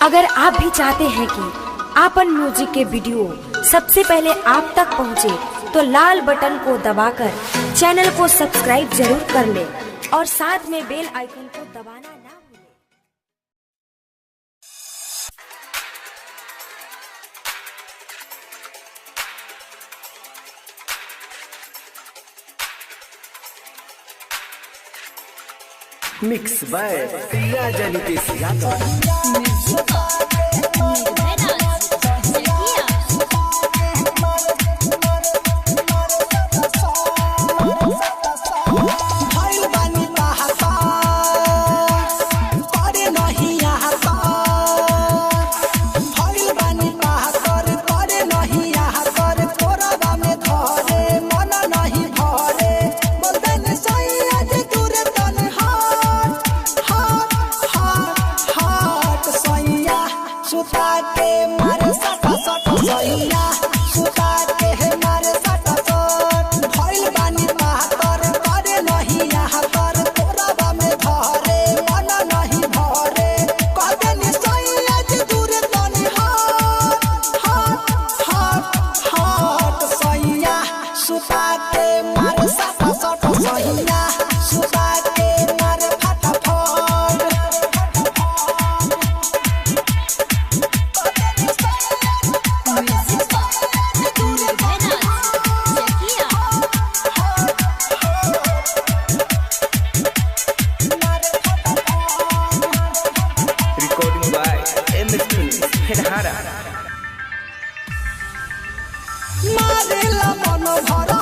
अगर आप भी चाहते हैं कि आपन म्यूजिक के वीडियो सबसे पहले आप तक पहुंचे, तो लाल बटन को दबाकर चैनल को सब्सक्राइब जरूर कर ले और साथ में बेल आइकन को दबाना ना भूलें। मिक्स बाय राजा नितेश यादव। मारेला मन भरा